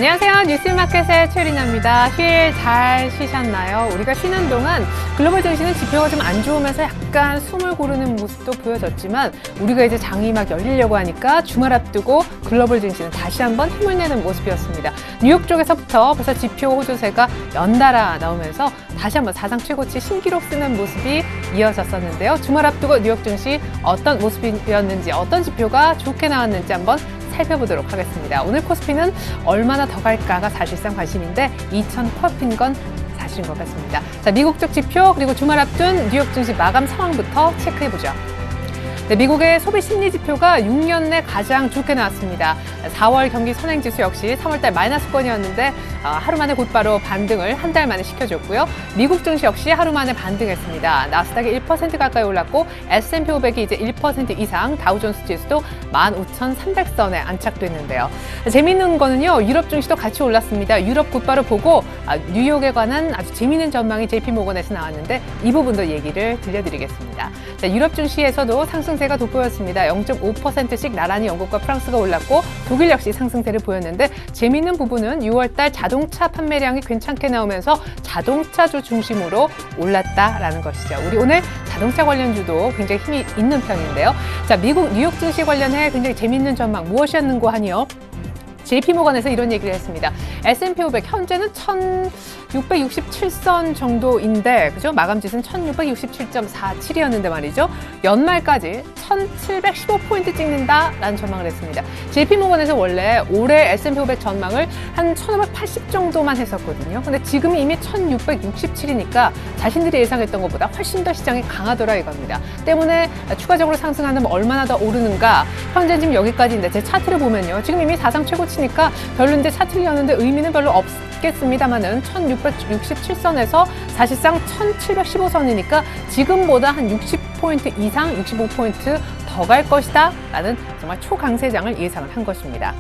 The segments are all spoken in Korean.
안녕하세요. 뉴스마켓의 최리나입니다. 휴일 잘 쉬셨나요? 우리가 쉬는 동안 글로벌 증시는 지표가 좀 안 좋으면서 약간 숨을 고르는 모습도 보여졌지만 우리가 이제 장이 막 열리려고 하니까 주말 앞두고 글로벌 증시는 다시 한번 힘을 내는 모습이었습니다. 뉴욕 쪽에서부터 벌써 지표 호조세가 연달아 나오면서 다시 한번 사상 최고치 신기록 쓰는 모습이 이어졌었는데요. 주말 앞두고 뉴욕 증시 어떤 모습이었는지 어떤 지표가 좋게 나왔는지 한번 살펴보도록 하겠습니다. 오늘 코스피는 얼마나 더 갈까가 사실상 관심인데 2,000 코앞인 건 사실인 것 같습니다. 자, 미국 쪽 지표 그리고 주말 앞둔 뉴욕 증시 마감 상황부터 체크해보죠. 네, 미국의 소비 심리 지표가 6년 내 가장 좋게 나왔습니다. 4월 경기 선행지수 역시 3월달 마이너스권이었는데 하루 만에 곧바로 반등을 한 달 만에 시켜줬고요. 미국 증시 역시 하루 만에 반등했습니다. 나스닥이 1% 가까이 올랐고 S&P 500이 이제 1% 이상, 다우존스 지수도 15,300선에 안착됐는데요. 재미있는 거는요, 유럽 증시도 같이 올랐습니다. 유럽 곧바로 보고 뉴욕에 관한 아주 재미있는 전망이 JP모건에서 나왔는데 이 부분도 얘기를 들려드리겠습니다. 자, 유럽 증시에서도 상승세가 돋보였습니다. 0.5%씩 나란히 영국과 프랑스가 올랐고 독일 역시 상승세를 보였는데 재미있는 부분은 6월달 자동차 판매량이 괜찮게 나오면서 자동차주 중심으로 올랐다라는 것이죠. 우리 오늘 자동차 관련주도 굉장히 힘이 있는 편인데요. 자, 미국 뉴욕 증시 관련해 굉장히 재미있는 전망 무엇이었는고 하니요. JP모건에서 이런 얘기를 했습니다. S&P 500 현재는 1,667선 정도인데, 그죠? 마감지수는 1,667.47이었는데 말이죠. 연말까지 1,715포인트 찍는다라는 전망을 했습니다. JP모건에서 원래 올해 S&P 500 전망을 한 1,580 정도만 했었거든요. 근데 지금이 이미 1,667이니까 자신들이 예상했던 것보다 훨씬 더 시장이 강하더라 이겁니다. 때문에 추가적으로 상승하면 얼마나 더 오르는가? 현재 지금 여기까지인데 제 차트를 보면요. 지금 이미 사상 최고치니까 별로 이제 차트를 여는데 의미는 별로 없겠습니다만은 1,667선에서 사실상 1,715선이니까 지금보다 한 60포인트 이상, 65포인트 더 갈 것이다 라는 정말 초강세장을 예상을 한 것입니다.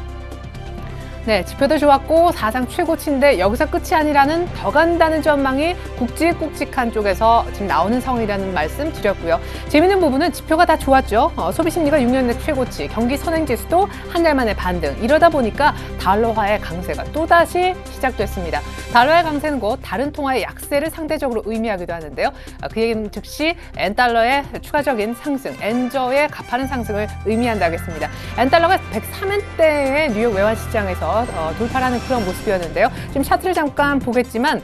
네, 지표도 좋았고 사상 최고치인데 여기서 끝이 아니라는 더 간다는 전망이 굵직굵직한 쪽에서 지금 나오는 상황이라는 말씀 드렸고요. 재미있는 부분은 지표가 다 좋았죠. 소비심리가 6년 내 최고치, 경기 선행지수도 한 달 만에 반등. 이러다 보니까 달러화의 강세가 또다시 시작됐습니다. 달러의 강세는 곧 다른 통화의 약세를 상대적으로 의미하기도 하는데요. 그 얘기는 즉시 엔달러의 추가적인 상승, 엔저의 가파른 상승을 의미한다겠습니다. 엔달러가 103엔대의 뉴욕 외환시장에서 돌파라는 그런 모습이었는데요. 지금 차트를 잠깐 보겠지만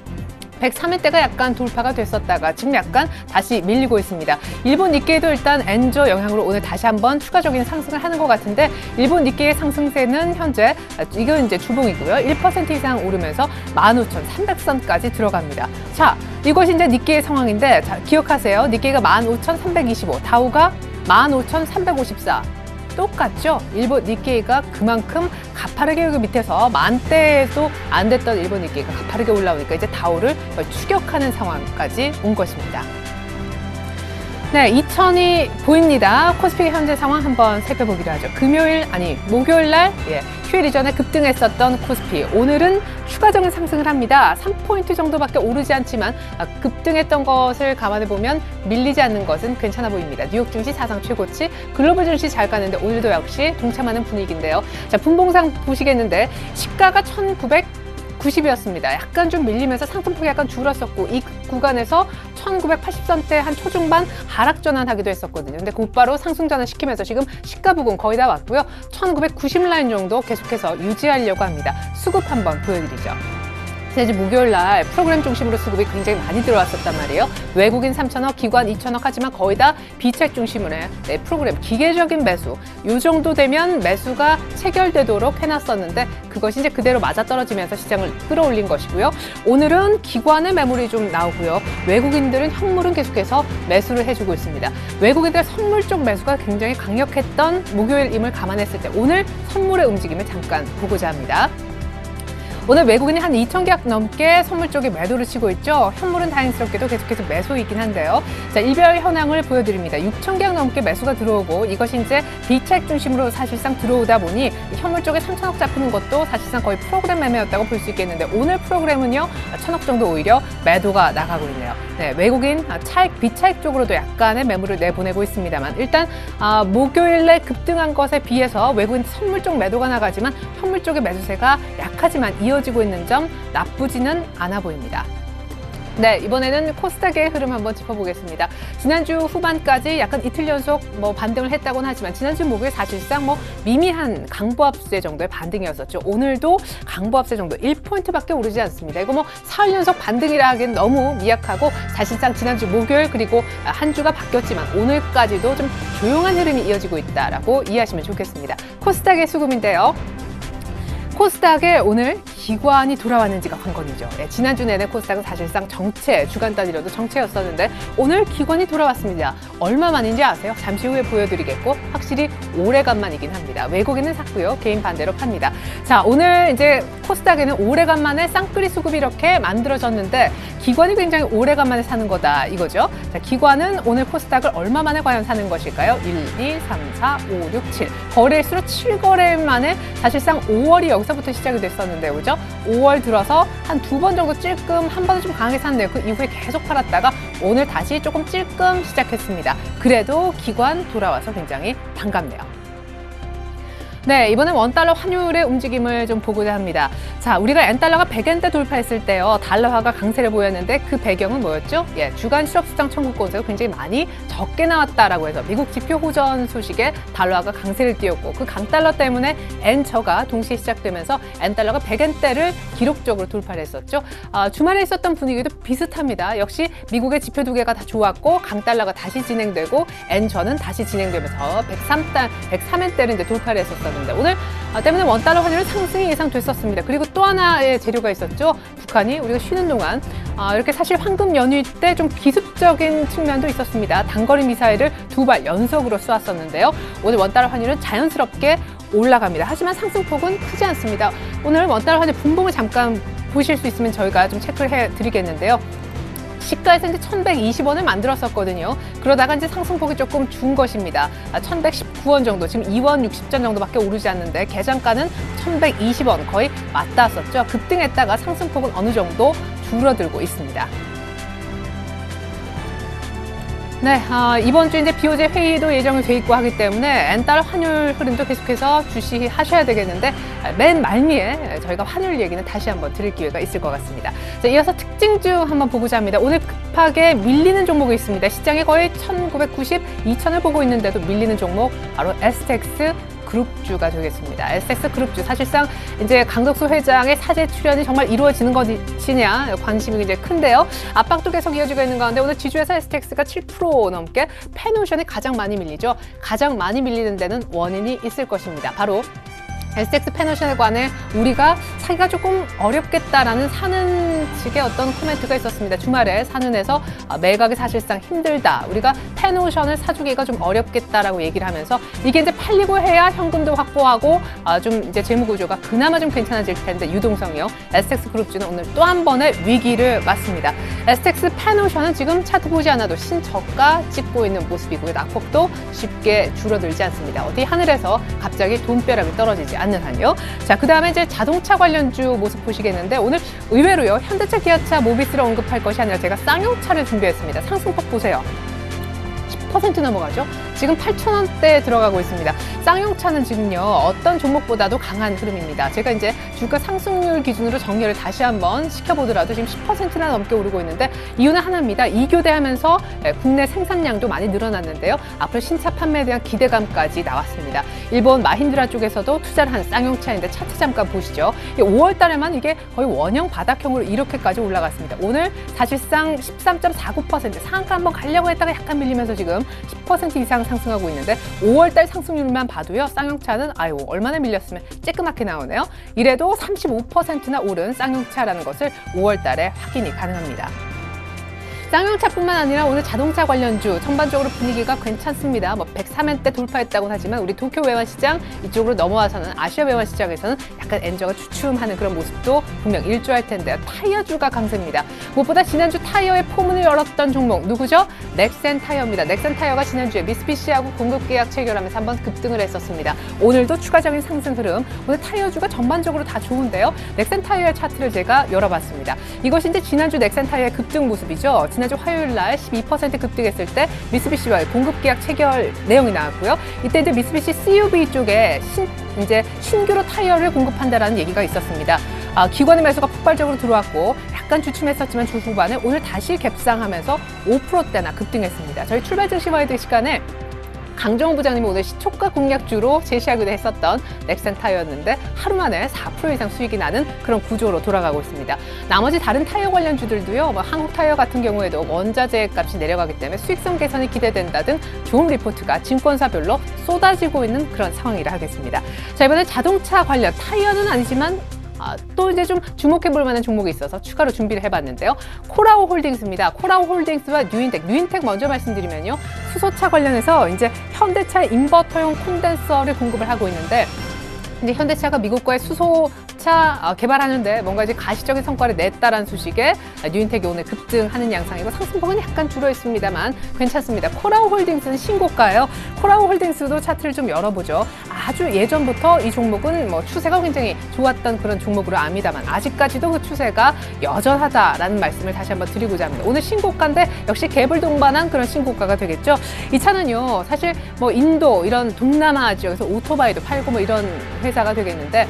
103엔대가 약간 돌파가 됐었다가 지금 약간 다시 밀리고 있습니다. 일본 니케이도 일단 엔저 영향으로 오늘 다시 한번 추가적인 상승을 하는 것 같은데 일본 니케이의 상승세는 현재 이건 이제 주봉이고요. 1% 이상 오르면서 15,300선까지 들어갑니다. 자, 이것이 이제 니케이의 상황인데 자, 기억하세요. 니케이가 15,325, 다우가 15,354. 똑같죠? 일본 니케이가 그만큼 가파르게 여기 밑에서 만대에도 안 됐던 일본 니케이가 가파르게 올라오니까 이제 다우를 추격하는 상황까지 온 것입니다. 네, 2,000이 보입니다. 코스피 현재 상황 한번 살펴보기로 하죠. 목요일 날 휴일 이전에 급등했었던 코스피. 오늘은 추가적인 상승을 합니다. 3포인트 정도밖에 오르지 않지만 급등했던 것을 감안해 보면 밀리지 않는 것은 괜찮아 보입니다. 뉴욕 증시 사상 최고치, 글로벌 증시 잘 가는데 오늘도 역시 동참하는 분위기인데요. 자, 분봉상 보시겠는데 시가가 1,990이었습니다. 약간 좀 밀리면서 상승폭이 약간 줄었었고 이 구간에서 1,980선대 한 초중반 하락 전환하기도 했었거든요. 근데 곧바로 상승 전환 시키면서 지금 시가 부근 거의 다 왔고요. 1,990 라인 정도 계속해서 유지하려고 합니다. 수급 한번 보여드리죠. 이제 목요일 날 프로그램 중심으로 수급이 굉장히 많이 들어왔었단 말이에요. 외국인 3,000억, 기관 2,000억 하지만 거의 다 비책 중심으로 프로그램, 기계적인 매수. 이 정도 되면 매수가 체결되도록 해놨었는데 그것이 이제 그대로 맞아떨어지면서 시장을 끌어올린 것이고요. 오늘은 기관의 매물이 좀 나오고요. 외국인들은 현물은 계속해서 매수를 해주고 있습니다. 외국인들 선물 쪽 매수가 굉장히 강력했던 목요일임을 감안했을 때 오늘 선물의 움직임을 잠깐 보고자 합니다. 오늘 외국인이 한 2,000계약 넘게 선물 쪽에 매도를 치고 있죠. 현물은 다행스럽게도 계속해서 매수이긴 한데요. 자, 일별 현황을 보여드립니다. 6,000계약 넘게 매수가 들어오고 이것이 이제 비차익 중심으로 사실상 들어오다 보니 현물 쪽에 3,000억 잡히는 것도 사실상 거의 프로그램 매매였다고 볼 수 있겠는데 오늘 프로그램은요 1,000억 정도 오히려 매도가 나가고 있네요. 네, 외국인 차익 비차익 쪽으로도 약간의 매물을 내보내고 있습니다만 일단 목요일에 급등한 것에 비해서 외국인 선물 쪽 매도가 나가지만 현물 쪽의 매수세가 약하지만 이어지고 있는 점 나쁘지는 않아 보입니다. 네, 이번에는 코스닥의 흐름 한번 짚어보겠습니다. 지난주 후반까지 약간 이틀 연속 반등을 했다고는 하지만 지난주 목요일 사실상 미미한 강보합세 정도의 반등이었었죠. 오늘도 강보합세 정도 1포인트밖에 오르지 않습니다. 이거 사흘 연속 반등이라 하기엔 너무 미약하고 사실상 지난주 목요일 그리고 한 주가 바뀌었지만 오늘까지도 좀 조용한 흐름이 이어지고 있다라고 이해하시면 좋겠습니다. 코스닥의 수급인데요. 코스닥에 오늘 기관이 돌아왔는지가 관건이죠. 네, 지난주 내내 코스닥은 사실상 정체, 주간 단위로도 정체였었는데 오늘 기관이 돌아왔습니다. 얼마 만인지 아세요? 잠시 후에 보여드리겠고 확실히 오래간만이긴 합니다. 외국인은 샀고요. 개인 반대로 팝니다. 자, 오늘 이제 코스닥에는 오래간만에 쌍끌이 수급이 이렇게 만들어졌는데 기관이 굉장히 오래간만에 사는 거다 이거죠. 자, 기관은 오늘 코스닥을 얼마 만에 과연 사는 것일까요? 1, 2, 3, 4, 5, 6, 7. 거래일수로 7거래일 만에 사실상 5월이 여기서부터 시작이 됐었는데 그죠? 5월 들어서 한 2번 정도 찔끔 한 번은 좀 강하게 샀네요. 그 이후에 계속 팔았다가 오늘 다시 조금 찔끔 시작했습니다. 그래도 기관 돌아와서 굉장히 반갑네요. 네, 이번엔 원달러 환율의 움직임을 좀 보고자 합니다. 자, 우리가 엔달러가 100엔대 돌파했을 때요. 달러화가 강세를 보였는데 그 배경은 뭐였죠? 예, 주간 실업수당 청구 건수가 굉장히 많이 적게 나왔다라고 해서 미국 지표 호전 소식에 달러화가 강세를 띄웠고 그 강달러 때문에 엔저가 동시에 시작되면서 엔달러가 100엔대를 기록적으로 돌파를 했었죠. 주말에 있었던 분위기도 비슷합니다. 역시 미국의 지표 두 개가 다 좋았고 강달러가 다시 진행되고 엔저는 다시 진행되면서 103엔대를 이제 돌파를 했었었는데 오늘 때문에 원달러 환율은 상승이 예상됐었습니다. 그리고 또 하나의 재료가 있었죠. 북한이 우리가 쉬는 동안 이렇게 사실 황금 연휴 때 좀 기습적인 측면도 있었습니다. 단거리 미사일을 2발 연속으로 쏘았었는데요. 오늘 원달러 환율은 자연스럽게 올라갑니다. 하지만 상승폭은 크지 않습니다. 오늘 원달러 환율 분봉을 잠깐 보실 수 있으면 저희가 좀 체크를 해드리겠는데요. 시가에서 이제 1,120원을 만들었었거든요. 그러다가 이제 상승폭이 조금 준 것입니다. 1,119원 정도, 지금 2원 60전 정도밖에 오르지 않는데 계장가는 1,120원 거의 맞닿았었죠. 급등했다가 상승폭은 어느 정도 줄어들고 있습니다. 네, 이번 주 이제 BOJ 회의도 예정이 돼 있고 하기 때문에 엔달러 환율 흐름도 계속해서 주시하셔야 되겠는데 맨 말미에 저희가 환율 얘기는 다시 한번 드릴 기회가 있을 것 같습니다. 자, 이어서 특징주 한번 보고자 합니다. 오늘 급하게 밀리는 종목이 있습니다. 시장에 거의 1,990, 2,000을 보고 있는데도 밀리는 종목 바로 STX 그룹주가 되겠습니다. STX 그룹주 사실상 이제 강덕수 회장의 사제 출연이 정말 이루어지는 것이냐 관심이 굉장히 큰데요. 압박도 계속 이어지고 있는 가운데 오늘 지주에서 STX가 7% 넘게 펜오션이 가장 많이 밀리죠. 가장 많이 밀리는 데는 원인이 있을 것입니다. 바로 STX 펜오션에 관해 우리가 사기가 조금 어렵겠다라는 사는 측의 어떤 코멘트가 있었습니다. 주말에 사는에서 매각이 사실상 힘들다. 우리가 펜오션을 사주기가 좀 어렵겠다라고 얘기를 하면서 이게 이제 팔리고 해야 현금도 확보하고 좀 이제 재무구조가 그나마 좀 괜찮아질 텐데 유동성이요. STX 그룹주는 오늘 또 한 번의 위기를 맞습니다. STX 펜오션은 지금 차트 보지 않아도 신저가 찍고 있는 모습이고요. 낙폭도 쉽게 줄어들지 않습니다. 어디 하늘에서 갑자기 돈벼락이 떨어지지 않는 한요. 자, 그 다음에 이제 자동차 관련주 모습 보시겠는데 오늘 의외로요. 현대차, 기아차, 모비스를 언급할 것이 아니라 제가 쌍용차를 준비했습니다. 상승폭 보세요. 10% 넘어가죠. 지금 8,000원대에 들어가고 있습니다. 쌍용차는 지금요 어떤 종목보다도 강한 흐름입니다. 제가 이제 주가 상승률 기준으로 정리를 다시 한번 시켜보더라도 지금 10%나 넘게 오르고 있는데 이유는 하나입니다. 이교대하면서 국내 생산량도 많이 늘어났는데요. 앞으로 신차 판매에 대한 기대감까지 나왔습니다. 일본 마힌드라 쪽에서도 투자를 한 쌍용차인데 차트 잠깐 보시죠. 5월 달에만 이게 거의 원형 바닥형으로 이렇게까지 올라갔습니다. 오늘 사실상 13.49% 상한가 한번 가려고 했다가 약간 밀리면서 지금 10% 이상 상승하고 있는데 5월달 상승률만 봐도요. 쌍용차는 아유 얼마나 밀렸으면 쬐끄맣게 나오네요. 이래도 35%나 오른 쌍용차라는 것을 5월달에 확인이 가능합니다. 쌍용차뿐만 아니라 오늘 자동차 관련주 전반적으로 분위기가 괜찮습니다. 103엔대 돌파했다고는 하지만 우리 도쿄 외환시장 이쪽으로 넘어와서는 아시아 외환시장에서는 약간 엔저가 주춤하는 그런 모습도 분명 일조할 텐데요. 타이어주가 강세입니다. 무엇보다 지난주 타이어의 포문을 열었던 종목 누구죠? 넥센 타이어입니다. 넥센 타이어가 지난주에 미쓰비시하고 공급 계약 체결하면서 한번 급등을 했었습니다. 오늘도 추가적인 상승 흐름. 오늘 타이어주가 전반적으로 다 좋은데요. 넥센 타이어의 차트를 제가 열어봤습니다. 이것이 이제 지난주 넥센 타이어의 급등 모습이죠. 지난주 화요일 날 12% 급등했을 때 미쓰비시와의 공급 계약 체결 내용이 나왔고요. 이때 이제 미쓰비시 CUV 쪽에 이제 신규로 타이어를 공급한다라는 얘기가 있었습니다. 기관의 매수가 폭발적으로 들어왔고 약간 주춤했었지만 주 후반에 오늘 다시 갭상하면서 5%대나 급등했습니다. 저희 출발 증시 와이드 시간에 강정호 부장님이 오늘 시초가 공략주로 제시하기도 했었던 넥센 타이어였는데 하루 만에 4% 이상 수익이 나는 그런 구조로 돌아가고 있습니다. 나머지 다른 타이어 관련주들도요. 한국 타이어 같은 경우에도 원자재 값이 내려가기 때문에 수익성 개선이 기대된다 등 좋은 리포트가 증권사별로 쏟아지고 있는 그런 상황이라 하겠습니다. 자, 이번에 자동차 관련 타이어는 아니지만 또 이제 좀 주목해볼 만한 종목이 있어서 추가로 준비를 해봤는데요. 코라오 홀딩스입니다. 코라오 홀딩스와 뉴인텍 먼저 말씀드리면요. 수소차 관련해서 이제 현대차 인버터용 콘덴서를 공급을 하고 있는데 이제 현대차가 미국과의 수소차 개발하는데 뭔가 이제 가시적인 성과를 냈다라는 소식에 뉴인텍이 오늘 급등하는 양상이고 상승폭은 약간 줄어 있습니다만 괜찮습니다. 코라오 홀딩스는 신고가예요. 코라오 홀딩스도 차트를 좀 열어보죠. 아주 예전부터 이 종목은 추세가 굉장히 좋았던 그런 종목으로 압니다만 아직까지도 그 추세가 여전하다라는 말씀을 다시 한번 드리고자 합니다. 오늘 신고가인데 역시 갭을 동반한 그런 신고가가 되겠죠. 이 차는요 사실 인도 이런 동남아 지역에서 오토바이도 팔고 이런 회사가 되겠는데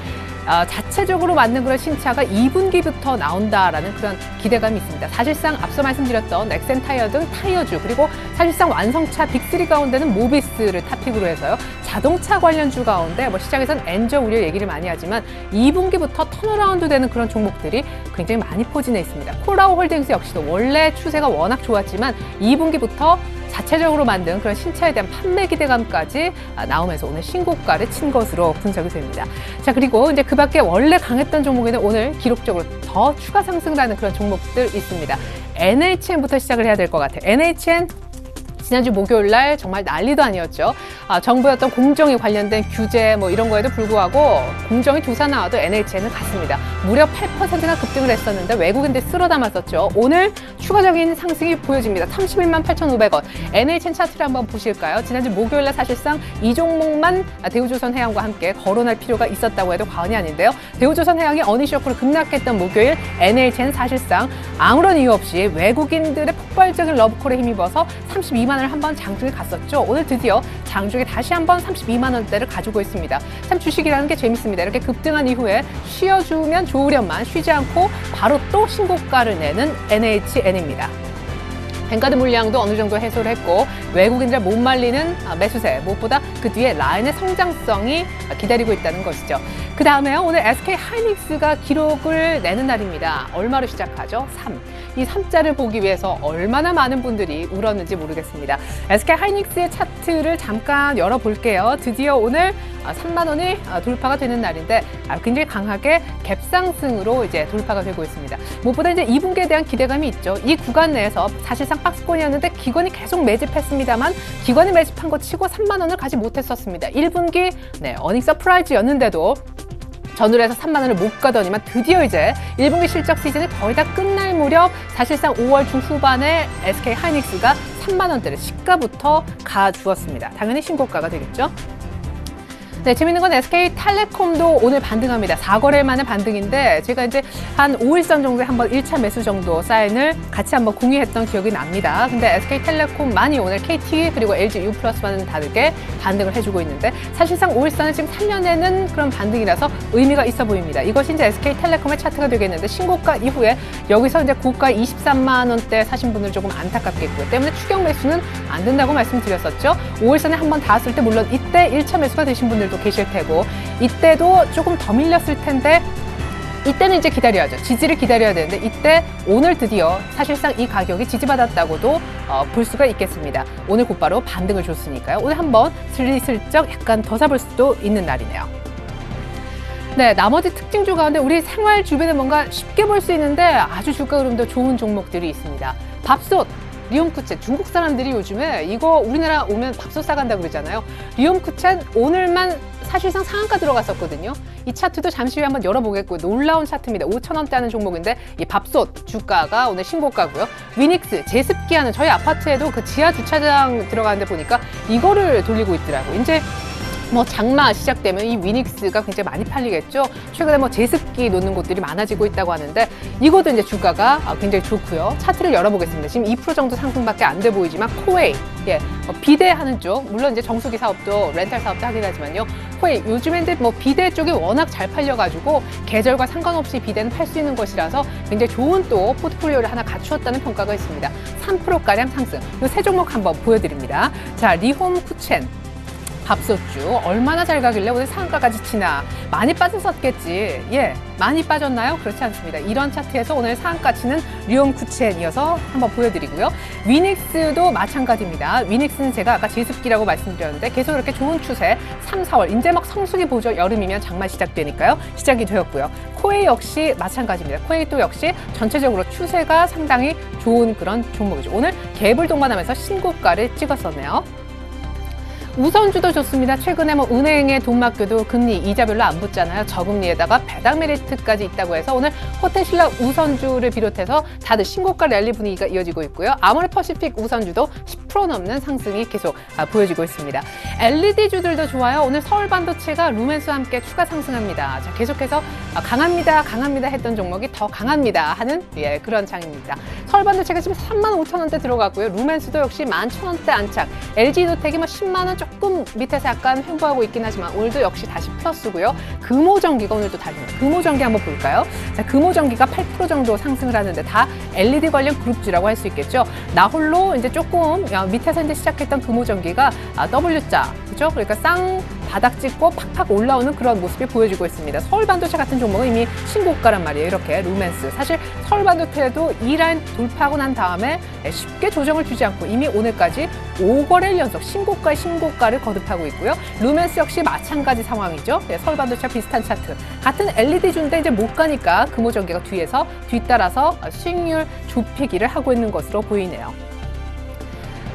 자체적으로 만든 그런 신차가 2분기부터 나온다라는 그런 기대감이 있습니다. 사실상 앞서 말씀드렸던 넥센 타이어 등 타이어주 그리고 사실상 완성차 빅3 가운데는 모비스를 탑픽으로 해서요. 자동차 관련주 가운데 시장에서는 엔저 우려 얘기를 많이 하지만 2분기부터 턴어라운드 되는 그런 종목들이 굉장히 많이 포진해 있습니다. 코라오 홀딩스 역시도 원래 추세가 워낙 좋았지만 2분기부터 자체적으로 만든 그런 신차에 대한 판매 기대감까지 나오면서 오늘 신고가를 친 것으로 분석이 됩니다. 자, 그리고 이제 그 밖에 원래 강했던 종목에는 오늘 기록적으로 더 추가 상승을 하는 그런 종목들 있습니다. NHN부터 시작을 해야 될 것 같아요. NHN 지난주 목요일 날 정말 난리도 아니었죠. 정부의 어떤 공정에 관련된 규제 이런 거에도 불구하고 공정위 조사 나와도 NHN은 갔습니다. 무려 8%나 급등을 했었는데 외국인들 쓸어 담았었죠. 오늘 추가적인 상승이 보여집니다. 31만 8,500원. NHN 차트를 한번 보실까요? 지난주 목요일 날 사실상 이 종목만 대우조선해양과 함께 거론할 필요가 있었다고 해도 과언이 아닌데요. 대우조선해양이 어니쇼크로 급락했던 목요일 NHN 사실상 아무런 이유 없이 외국인들의 폭발적인 러브콜에 힘입어서 32만 원을 한번 장중에 갔었죠. 오늘 드디어 장중에 다시 한번 32만 원대를 가지고 있습니다. 참 주식이라는 게 재밌습니다. 이렇게 급등한 이후에 쉬어주면 좋으련만 쉬지 않고 바로 또 신고가를 내는 NHN입니다. 뱅가드 물량도 어느 정도 해소를 했고 외국인들 못 말리는 매수세 무엇보다 그 뒤에 라인의 성장성이 기다리고 있다는 것이죠. 그 다음에요. 오늘 SK 하이닉스가 기록을 내는 날입니다. 얼마로 시작하죠? 3. 이 3자를 보기 위해서 얼마나 많은 분들이 울었는지 모르겠습니다. SK 하이닉스의 차트를 잠깐 열어볼게요. 드디어 오늘 3만 원이 돌파가 되는 날인데 굉장히 강하게 갭상승으로 이제 돌파가 되고 있습니다. 무엇보다 이제 2분기에 대한 기대감이 있죠. 이 구간 내에서 사실상 박스권이었는데 기관이 계속 매집했습니다만 기관이 매집한 것 치고 3만 원을 가지 못했었습니다. 1분기 어닝 서프라이즈였는데도 전후에서 3만 원을 못 가더니만 드디어 이제 1분기 실적 시즌이 거의 다 끝날 무렵 사실상 5월 중후반에 SK 하이닉스가 3만 원대를 시가부터 가주었습니다. 당연히 신고가가 되겠죠. 네, 재밌는 건 SK텔레콤도 오늘 반등합니다. 4거래일 만에 반등인데 제가 이제 한 5일선 정도에 한번 1차 매수 정도 사인을 같이 한번 공유했던 기억이 납니다. 근데 SK텔레콤만이 오늘 KT 그리고 LG U+와는 다르게 반등을 해주고 있는데 사실상 5일선을 지금 살려내는 그런 반등이라서 의미가 있어 보입니다. 이것이 이제 SK텔레콤의 차트가 되겠는데 신고가 이후에 여기서 이제 고가 23만 원대 사신 분들 조금 안타깝겠고요. 때문에 추격 매수는 안 된다고 말씀드렸었죠. 5일선에 한번 닿았을 때 물론 이때 1차 매수가 되신 분들도 계실 테고 이때도 조금 더 밀렸을 텐데 이때는 이제 기다려야죠. 지지를 기다려야 되는데 이때 오늘 드디어 사실상 이 가격이 지지받았다고도 볼 수가 있겠습니다. 오늘 곧바로 반등을 줬으니까요. 오늘 한번 슬쩍 약간 더 잡을 수도 있는 날이네요. 네, 나머지 특징주 가운데 우리 생활 주변에 뭔가 쉽게 볼 수 있는데 아주 주가 흐름도 좋은 종목들이 있습니다. 밥솥, 리움쿠첸. 중국 사람들이 요즘에 이거 우리나라 오면 밥솥 싸간다 그러잖아요. 리움쿠첸 오늘만 사실상 상한가 들어갔었거든요. 이 차트도 잠시 후에 한번 열어보겠고요. 놀라운 차트입니다. 5,000원대 하는 종목인데 이 밥솥 주가가 오늘 신고가고요. 위닉스, 제습기하는 저희 아파트에도 그 지하 주차장 들어가는데 보니까 이거를 돌리고 있더라고요. 이제 뭐 장마 시작되면 이 위닉스가 굉장히 많이 팔리겠죠. 최근에 뭐 제습기 놓는 곳들이 많아지고 있다고 하는데 이것도 이제 주가가 굉장히 좋고요. 차트를 열어보겠습니다. 지금 2% 정도 상승밖에 안 돼 보이지만 코웨이, 비대하는 쪽, 물론 이제 정수기 사업도 렌탈 사업도 하긴 하지만요. 코웨이 요즘에 이제 뭐 비대 쪽이 워낙 잘 팔려가지고 계절과 상관없이 비대는 팔 수 있는 것이라서 굉장히 좋은 또 포트폴리오를 하나 갖추었다는 평가가 있습니다. 3%가량 상승. 이 세 종목 한번 보여드립니다. 자, 리홈쿠첸. 밥솥주 얼마나 잘 가길래 오늘 상한가까지 치나. 많이 빠졌었겠지. 많이 빠졌나요? 그렇지 않습니다. 이런 차트에서 오늘 상한가 치는 리움쿠첸이어서 한번 보여드리고요. 위닉스도 마찬가지입니다. 위닉스는 제가 아까 제습기라고 말씀드렸는데 계속 이렇게 좋은 추세 3, 4월 이제 막 성수기 보죠. 여름이면 장마 시작되니까요. 시작이 되었고요. 코웨이 역시 마찬가지입니다. 코웨이 또 역시 전체적으로 추세가 상당히 좋은 그런 종목이죠. 오늘 갭을 동반하면서 신고가를 찍었었네요. 우선주도 좋습니다. 최근에 뭐 은행의 돈 맡겨도 금리 이자 별로 안 붙잖아요. 저금리에다가 배당 메리트까지 있다고 해서 오늘 호텔신라 우선주를 비롯해서 다들 신고가 랠리 분위기가 이어지고 있고요. 아모레퍼시픽 우선주도 10% 넘는 상승이 계속 보여지고 있습니다. LED주들도 좋아요. 오늘 서울반도체가 루멘스와 함께 추가 상승합니다. 자, 계속해서 강합니다, 강합니다 했던 종목이 더 강합니다 하는 그런 장입니다. 서울반도체가 지금 35,000원대 들어가고요. 루멘스도 역시 11,000원대 안착. LG노텍이 뭐 10만 원 조금 밑에서 약간 횡보하고 있긴 하지만 오늘도 역시 다시 플러스고요. 금호전기가 오늘도 다릅니다. 금호전기 한번 볼까요? 자, 금호전기가 8% 정도 상승을 하는데 다 LED 관련 그룹주라고 할 수 있겠죠. 나홀로 이제 조금 밑에서 이제 시작했던 금호전기가 W자, 그죠? 그러니까 쌍 바닥 찍고 팍팍 올라오는 그런 모습이 보여지고 있습니다. 서울반도체 같은 종목은 이미 신고가란 말이에요. 이렇게 루멘스. 사실 서울반도체도 이 라인 돌파하고 난 다음에 쉽게 조정을 주지 않고 이미 오늘까지 5거래일 연속 신고가에 신고가를 거듭하고 있고요. 루멘스 역시 마찬가지 상황이죠. 서울반도체와 비슷한 차트. 같은 LED주인데 이제 못 가니까 금호전기가 뒤에서 뒤따라서 수익률 좁히기를 하고 있는 것으로 보이네요.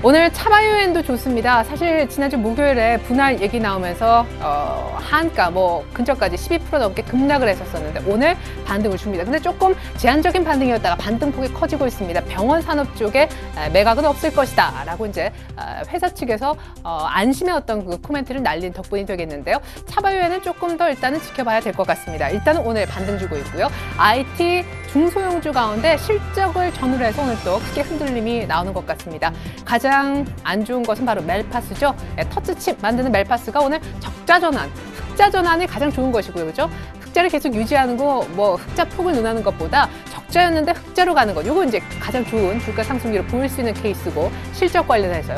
오늘 차바이오엔도 좋습니다. 사실 지난주 목요일에 분할 얘기 나오면서 한가 뭐 근처까지 12% 넘게 급락을 했었었는데 오늘 반등을 줍니다. 근데 조금 제한적인 반등이었다가 반등폭이 커지고 있습니다. 병원 산업 쪽에 매각은 없을 것이다 라고 이제 회사 측에서 안심의 어떤 그 코멘트를 날린 덕분이 되겠는데요. 차바이오엔은 조금 더 일단은 지켜봐야 될 것 같습니다. 일단은 오늘 반등 주고 있고요. IT 중소형주 가운데 실적을 전후로 해서 오늘 또 크게 흔들림이 나오는 것 같습니다. 가장 안 좋은 것은 바로 멜파스죠. 터치칩 만드는 멜파스가 오늘 적자 전환, 흑자 전환이 가장 좋은 것이고요. 그죠? 흑자를 계속 유지하는 거, 뭐 흑자 폭을 논하는 것보다 적자였는데 흑자로 가는 것. 요거 이제 가장 좋은 주가 상승률을 보일 수 있는 케이스고 실적 관련해서요.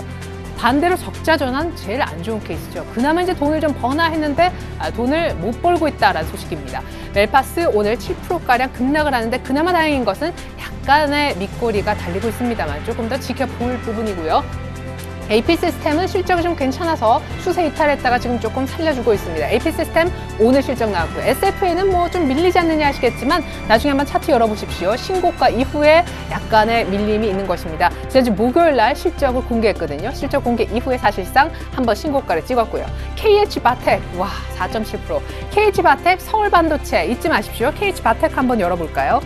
반대로 적자 전환 제일 안 좋은 케이스죠. 그나마 이제 돈을 좀 버나 했는데 돈을 못 벌고 있다라는 소식입니다. 멜파스 오늘 7%가량 급락을 하는데 그나마 다행인 것은 약간의 밑꼬리가 달리고 있습니다만 조금 더 지켜볼 부분이고요. AP 시스템은 실적이 좀 괜찮아서 추세 이탈했다가 지금 조금 살려주고 있습니다. AP 시스템 오늘 실적 나왔고요. SFA는 뭐 좀 밀리지 않느냐 하시겠지만 나중에 한번 차트 열어보십시오. 신고가 이후에 약간의 밀림이 있는 것입니다. 지난주 목요일 날 실적을 공개했거든요. 실적 공개 이후에 사실상 한번 신고가를 찍었고요. KH바텍 와 4.7%. KH바텍 서울반도체 잊지 마십시오. KH바텍 한번 열어볼까요?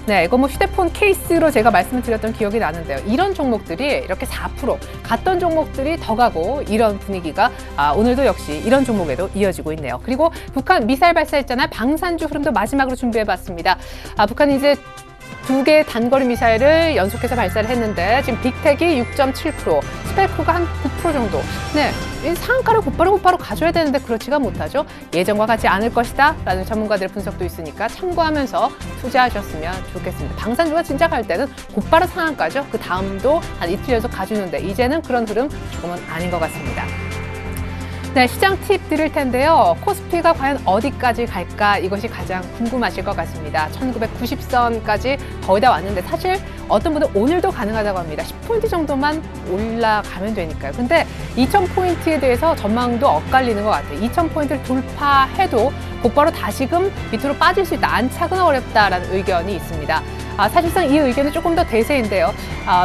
네, 이거 뭐 휴대폰 케이스로 제가 말씀을 드렸던 기억이 나는데요. 이런 종목들이 이렇게 4% 갔던 종목들이 더 가고 이런 분위기가 오늘도 역시 이런 종목에도 이어지고 있네요. 그리고 북한 미사일 발사했잖아요. 방산주 흐름도 마지막으로 준비해봤습니다. 북한이 이제 2개의 단거리 미사일을 연속해서 발사를 했는데 지금 빅텍이 6.7%, 스펠코가 한 9% 정도. 네, 이 상한가를 곧바로 가져야 되는데 그렇지가 못하죠. 예전과 같지 않을 것이다 라는 전문가들의 분석도 있으니까 참고하면서 투자하셨으면 좋겠습니다. 방산주가 진짜 갈 때는 곧바로 상한가죠. 그 다음도 한 이틀 연속 가주는데 이제는 그런 흐름 조금은 아닌 것 같습니다. 네, 시장 팁 드릴 텐데요. 코스피가 과연 어디까지 갈까? 이것이 가장 궁금하실 것 같습니다. 1990선까지 거의 다 왔는데 사실 어떤 분은 오늘도 가능하다고 합니다. 10포인트 정도만 올라가면 되니까요. 근데 2000포인트에 대해서 전망도 엇갈리는 것 같아요. 2000포인트를 돌파해도 곧바로 다시금 밑으로 빠질 수 있다. 안착은 어렵다라는 의견이 있습니다. 사실상 이 의견은 조금 더 대세인데요.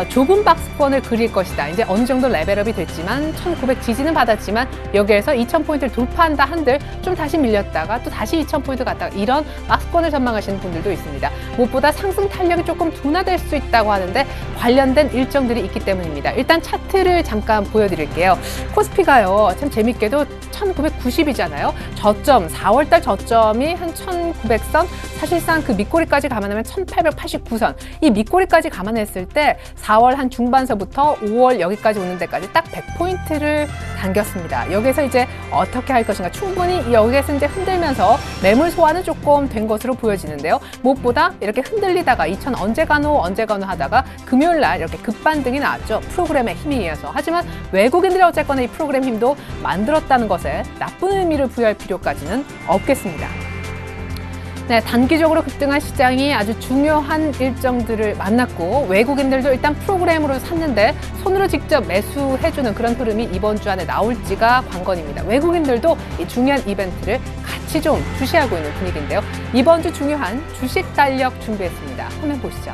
좁은 박스권을 그릴 것이다. 이제 어느 정도 레벨업이 됐지만 1900 지지는 받았지만 여기에서 2000포인트를 돌파한다 한들 좀 다시 밀렸다가 또 다시 2000포인트 갔다가 이런 박스권을 전망하시는 분들도 있습니다. 무엇보다 상승 탄력이 조금 둔화될 수 있다고 하는데 관련된 일정들이 있기 때문입니다. 일단 차트를 잠깐 보여드릴게요. 코스피가요. 참 재밌게도 1990이잖아요. 저점, 4월달 저점이 한 1900선, 사실상 그 밑꼬리까지 감안하면 1889선. 이 밑꼬리까지 감안했을 때 4월 한 중반서부터 5월 여기까지 오는 데까지 딱 100포인트를 당겼습니다. 여기서 이제 어떻게 할 것인가, 충분히 여기에서 이제 흔들면서 매물 소화는 조금 된 것으로 보여지는데요. 무엇보다 이렇게 흔들리다가 2000 언제 가노 하다가 금요일 날 이렇게 급반등이 나왔죠. 프로그램의 힘에 의해서. 하지만 외국인들이 어쨌거나 이 프로그램 힘도 만들었다는 것에 나쁜 의미를 부여할 필요까지는 없겠습니다. 네, 단기적으로 급등한 시장이 아주 중요한 일정들을 만났고 외국인들도 일단 프로그램으로 샀는데 손으로 직접 매수해주는 그런 흐름이 이번 주 안에 나올지가 관건입니다. 외국인들도 이 중요한 이벤트를 같이 좀 주시하고 있는 분위기인데요. 이번 주 중요한 주식 달력 준비했습니다. 화면 보시죠.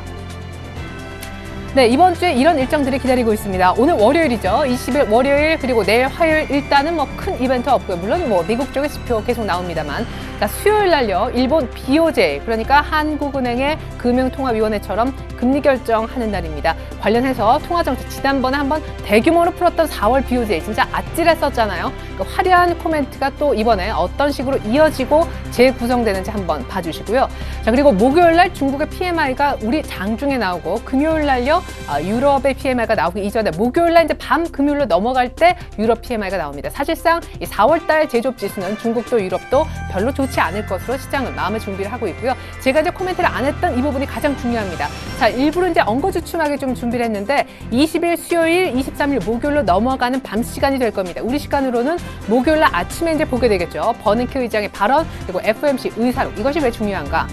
네, 이번 주에 이런 일정들이 기다리고 있습니다. 오늘 월요일이죠. 20일 월요일 그리고 내일 화요일 일단은 뭐 큰 이벤트 없고요. 물론 뭐 미국 쪽의 지표 계속 나옵니다만 수요일 날요. 일본 BOJ 그러니까 한국은행의 금융통화위원회처럼 금리 결정하는 날입니다. 관련해서 통화정책 지난번에 한번 대규모로 풀었던 4월 BOJ 진짜 아찔했었잖아요. 그 화려한 코멘트가 또 이번에 어떤 식으로 이어지고 재구성되는지 한번 봐주시고요. 자, 그리고 목요일 날 중국의 PMI가 우리 장중에 나오고 금요일 날요. 유럽의 PMI가 나오기 이전에 목요일 날 이제 밤 금요일로 넘어갈 때 유럽 PMI가 나옵니다. 사실상 이 4월 달 제조업 지수는 중국도 유럽도 별로 좋지 않을 것으로 시장은 마음의 준비를 하고 있고요. 제가 이제 코멘트를 안 했던 이 부분이 가장 중요합니다. 자, 일부러 이제 엉거주춤하게 좀 준비를 했는데 20일 수요일, 23일 목요일로 넘어가는 밤 시간이 될 겁니다. 우리 시간으로는 목요일 날 아침에 이제 보게 되겠죠. 버냉키 의장의 발언 그리고 FOMC 의사록 이것이 왜 중요한가?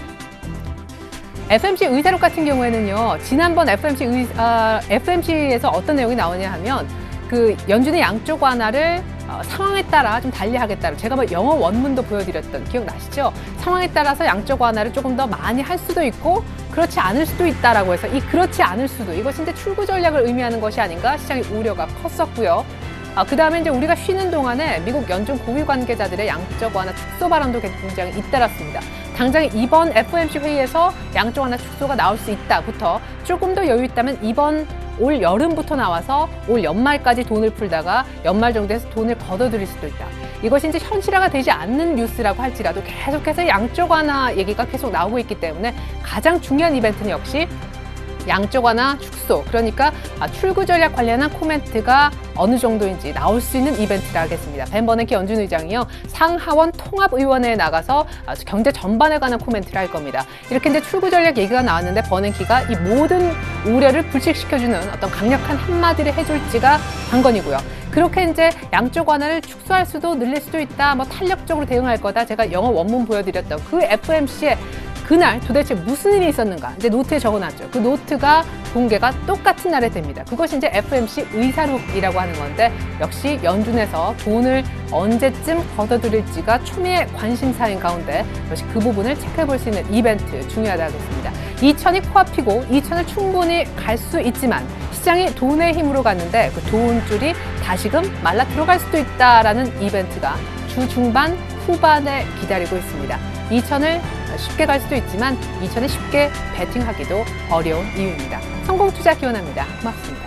FOMC 의사록 같은 경우에는요, 지난번 FOMC에서 어떤 내용이 나오냐 하면, 그 연준의 양쪽 완화를 상황에 따라 좀 달리 하겠다는, 제가 뭐 영어 원문도 보여드렸던 기억나시죠? 상황에 따라서 양쪽 완화를 조금 더 많이 할 수도 있고, 그렇지 않을 수도 있다라고 해서 이 그렇지 않을 수도, 이것이 이제 출구 전략을 의미하는 것이 아닌가 시장의 우려가 컸었고요. 그 다음에 이제 우리가 쉬는 동안에 미국 연준 고위 관계자들의 양적 완화 축소 발언도 굉장히 잇따랐습니다. 당장 이번 FOMC 회의에서 양적 완화 축소가 나올 수 있다부터 조금 더 여유 있다면 이번 올 여름부터 나와서 올 연말까지 돈을 풀다가 연말 정도에서 돈을 걷어들일 수도 있다. 이것이 이제 현실화가 되지 않는 뉴스라고 할지라도 계속해서 양적 완화 얘기가 계속 나오고 있기 때문에 가장 중요한 이벤트는 역시 양적 완화 축소, 그러니까 출구 전략 관련한 코멘트가 어느 정도인지 나올 수 있는 이벤트를 하겠습니다. 벤 버냉키 연준 의장이요, 상하원 통합의원회에 나가서 경제 전반에 관한 코멘트를 할 겁니다. 이렇게 이제 출구 전략 얘기가 나왔는데 버냉키가 이 모든 우려를 불식시켜주는 어떤 강력한 한마디를 해줄지가 관건이고요. 그렇게 이제 양쪽 완화를 축소할 수도 늘릴 수도 있다, 뭐 탄력적으로 대응할 거다. 제가 영어 원문 보여드렸던 그 FOMC에 그날 도대체 무슨 일이 있었는가 이제 노트에 적어놨죠. 그 노트가 공개가 똑같은 날에 됩니다. 그것이 이제 FOMC 의사록이라고 하는 건데 역시 연준에서 돈을 언제쯤 걷어들일지가 초미의 관심사인 가운데 역시 그 부분을 체크해 볼 수 있는 이벤트 중요하다고 하겠습니다. 2000이 코앞이고 2000을 충분히 갈 수 있지만 시장이 돈의 힘으로 갔는데 그 돈줄이 다시금 말라 들어갈 수도 있다라는 이벤트가 주 중반 후반에 기다리고 있습니다. 2000을 쉽게 갈 수도 있지만 2000에 쉽게 베팅하기도 어려운 이유입니다. 성공 투자 기원합니다. 고맙습니다.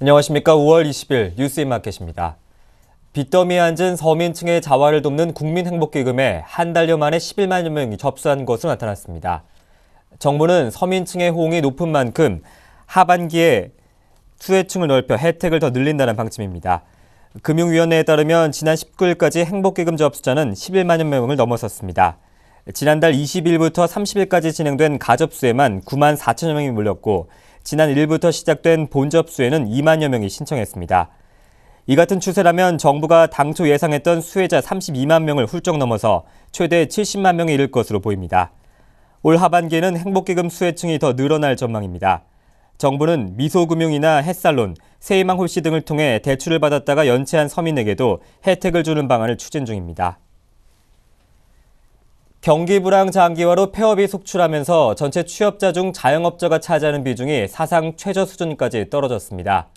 안녕하십니까. 5월 20일 뉴스인마켓입니다. 빚더미에 앉은 서민층의 자활을 돕는 국민행복기금에 한 달여 만에 11만여 명이 접수한 것으로 나타났습니다. 정부는 서민층의 호응이 높은 만큼 하반기에 수혜층을 넓혀 혜택을 더 늘린다는 방침입니다. 금융위원회에 따르면 지난 19일까지 행복기금 접수자는 11만여 명을 넘어섰습니다. 지난달 20일부터 30일까지 진행된 가접수에만 9만 4천여 명이 몰렸고 지난 1일부터 시작된 본접수에는 2만여 명이 신청했습니다. 이 같은 추세라면 정부가 당초 예상했던 수혜자 32만 명을 훌쩍 넘어서 최대 70만 명에 이를 것으로 보입니다. 올 하반기에는 행복기금 수혜층이 더 늘어날 전망입니다. 정부는 미소금융이나 햇살론, 세희망 홀씨 등을 통해 대출을 받았다가 연체한 서민에게도 혜택을 주는 방안을 추진 중입니다. 경기 불황 장기화로 폐업이 속출하면서 전체 취업자 중 자영업자가 차지하는 비중이 사상 최저 수준까지 떨어졌습니다.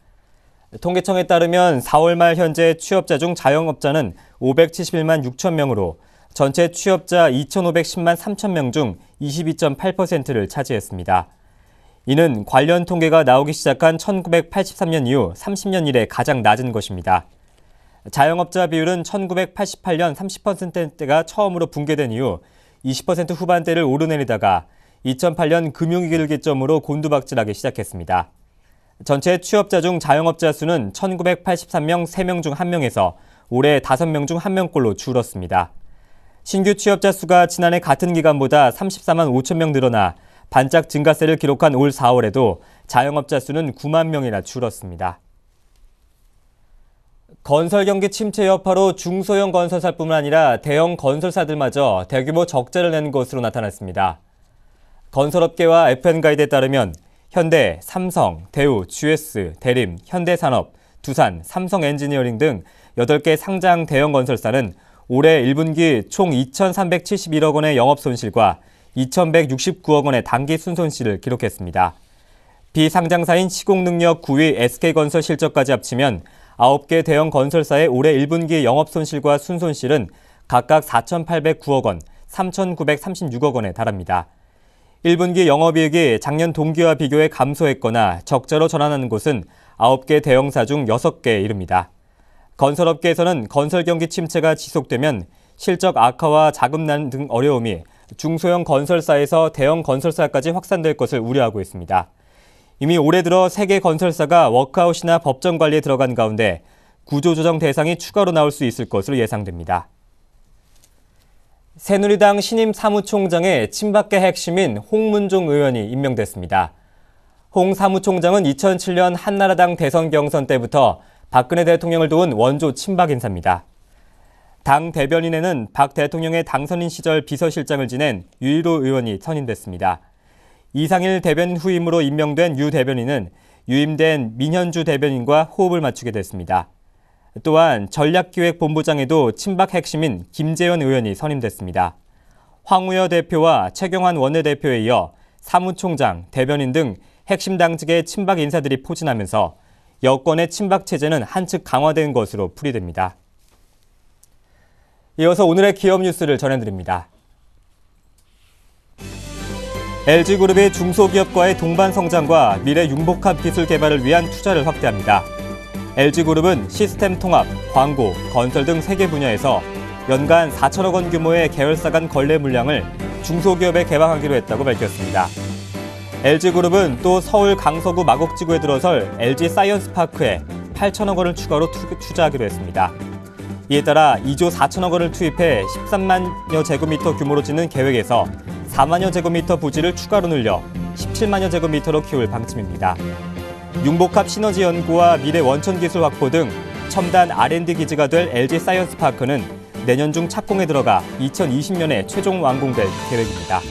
통계청에 따르면 4월 말 현재 취업자 중 자영업자는 571만 6천 명으로 전체 취업자 2,510만 3천 명 중 22.8%를 차지했습니다. 이는 관련 통계가 나오기 시작한 1983년 이후 30년 이래 가장 낮은 것입니다. 자영업자 비율은 1988년 30%대가 처음으로 붕괴된 이후 20% 후반대를 오르내리다가 2008년 금융위기를 기점으로 곤두박질하기 시작했습니다. 전체 취업자 중 자영업자 수는 1983명 3명 중 1명에서 올해 5명 중 1명꼴로 줄었습니다. 신규 취업자 수가 지난해 같은 기간보다 34만 5천 명 늘어나 반짝 증가세를 기록한 올 4월에도 자영업자 수는 9만 명이나 줄었습니다. 건설 경기 침체 여파로 중소형 건설사뿐만 아니라 대형 건설사들마저 대규모 적자를 낸 것으로 나타났습니다. 건설업계와 FN가이드에 따르면 현대, 삼성, 대우, GS, 대림, 현대산업, 두산, 삼성엔지니어링 등 8개 상장 대형 건설사는 올해 1분기 총 2,371억 원의 영업손실과 2,169억 원의 당기 순손실을 기록했습니다. 비상장사인 시공능력 9위 SK건설 실적까지 합치면 9개 대형 건설사의 올해 1분기 영업손실과 순손실은 각각 4,809억 원, 3,936억 원에 달합니다. 1분기 영업이익이 작년 동기와 비교해 감소했거나 적자로 전환하는 곳은 9개 대형사 중 6개에 이릅니다. 건설업계에서는 건설 경기 침체가 지속되면 실적 악화와 자금난 등 어려움이 중소형 건설사에서 대형 건설사까지 확산될 것을 우려하고 있습니다. 이미 올해 들어 3개 건설사가 워크아웃이나 법정 관리에 들어간 가운데 구조조정 대상이 추가로 나올 수 있을 것으로 예상됩니다. 새누리당 신임 사무총장의 친박계 핵심인 홍문종 의원이 임명됐습니다. 홍 사무총장은 2007년 한나라당 대선 경선 때부터 박근혜 대통령을 도운 원조 친박 인사입니다. 당 대변인에는 박 대통령의 당선인 시절 비서실장을 지낸 유일호 의원이 선임됐습니다. 이상일 대변인 후임으로 임명된 유 대변인은 유임된 민현주 대변인과 호흡을 맞추게 됐습니다. 또한 전략기획본부장에도 친박 핵심인 김재현 의원이 선임됐습니다. 황우여 대표와 최경환 원내대표에 이어 사무총장, 대변인 등 핵심 당직의 친박 인사들이 포진하면서 여권의 친박 체제는 한층 강화된 것으로 풀이됩니다. 이어서 오늘의 기업 뉴스를 전해드립니다. LG그룹이 중소기업과의 동반 성장과 미래 융복합 기술 개발을 위한 투자를 확대합니다. LG그룹은 시스템 통합, 광고, 건설 등 3개 분야에서 연간 4천억 원 규모의 계열사 간 거래 물량을 중소기업에 개방하기로 했다고 밝혔습니다. LG그룹은 또 서울 강서구 마곡지구에 들어설 LG사이언스파크에 8천억 원을 추가로 투자하기로 했습니다. 이에 따라 2조 4천억 원을 투입해 13만여 제곱미터 규모로 짓는 계획에서 4만여 제곱미터 부지를 추가로 늘려 17만여 제곱미터로 키울 방침입니다. 융복합 시너지 연구와 미래 원천 기술 확보 등 첨단 R&D 기지가 될 LG사이언스파크는 내년 중 착공에 들어가 2020년에 최종 완공될 계획입니다.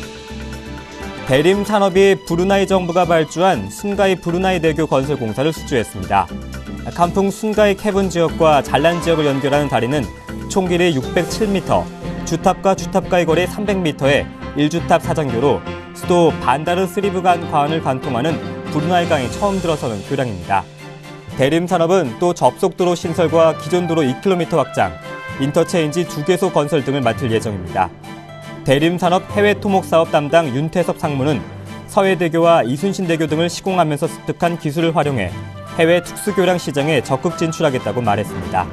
대림 산업이 브루나이 정부가 발주한 순가이 브루나이 대교 건설 공사를 수주했습니다. 간풍 순가이 캐븐 지역과 잘란 지역을 연결하는 다리는 총 길이 607m, 주탑과 주탑과의 거리 300m의 1주탑 사장교로 수도 반다르 스리브간 관을 관통하는 브루나이 강이 처음 들어서는 교량입니다. 대림 산업은 또 접속도로 신설과 기존 도로 2km 확장, 인터체인지 2개소 건설 등을 맡을 예정입니다. 대림 산업 해외 토목 사업 담당 윤태섭 상무는 서해대교와 이순신대교 등을 시공하면서 습득한 기술을 활용해 해외 특수교량 시장에 적극 진출하겠다고 말했습니다.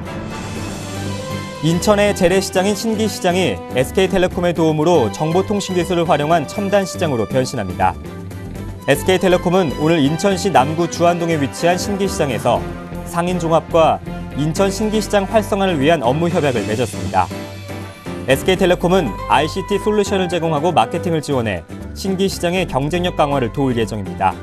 인천의 재래시장인 신기시장이 SK텔레콤의 도움으로 정보통신기술을 활용한 첨단 시장으로 변신합니다. SK텔레콤은 오늘 인천시 남구 주안동에 위치한 신기시장에서 상인종합과 인천 신기시장 활성화를 위한 업무 협약을 맺었습니다. SK텔레콤은 ICT 솔루션을 제공하고 마케팅을 지원해 신기시장의 경쟁력 강화를 도울 예정입니다.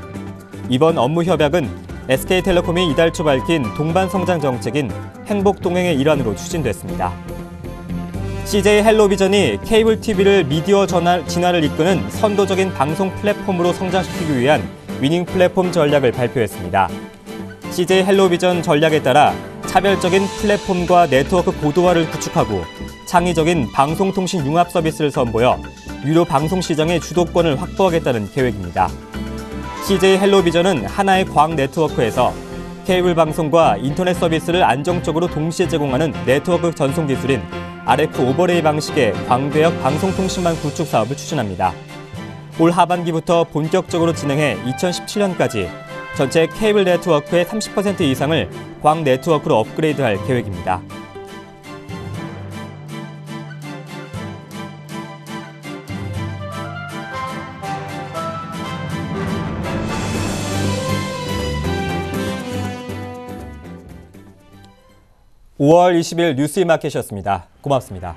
이번 업무 협약은 SK텔레콤이 이달 초 밝힌 동반성장 정책인 행복동행의 일환으로 추진됐습니다. CJ 헬로비전이 케이블 TV를 미디어 진화를 이끄는 선도적인 방송 플랫폼으로 성장시키기 위한 위닝 플랫폼 전략을 발표했습니다. CJ 헬로비전 전략에 따라 차별적인 플랫폼과 네트워크 고도화를 구축하고 창의적인 방송통신 융합 서비스를 선보여 유료 방송 시장의 주도권을 확보하겠다는 계획입니다. CJ 헬로비전은 하나의 광 네트워크에서 케이블 방송과 인터넷 서비스를 안정적으로 동시에 제공하는 네트워크 전송 기술인 RF 오버레이 방식의 광대역 방송통신망 구축 사업을 추진합니다. 올 하반기부터 본격적으로 진행해 2017년까지 전체 케이블 네트워크의 30% 이상을 광 네트워크로 업그레이드할 계획입니다. (5월 20일) 뉴스이마켓이었습니다. 고맙습니다.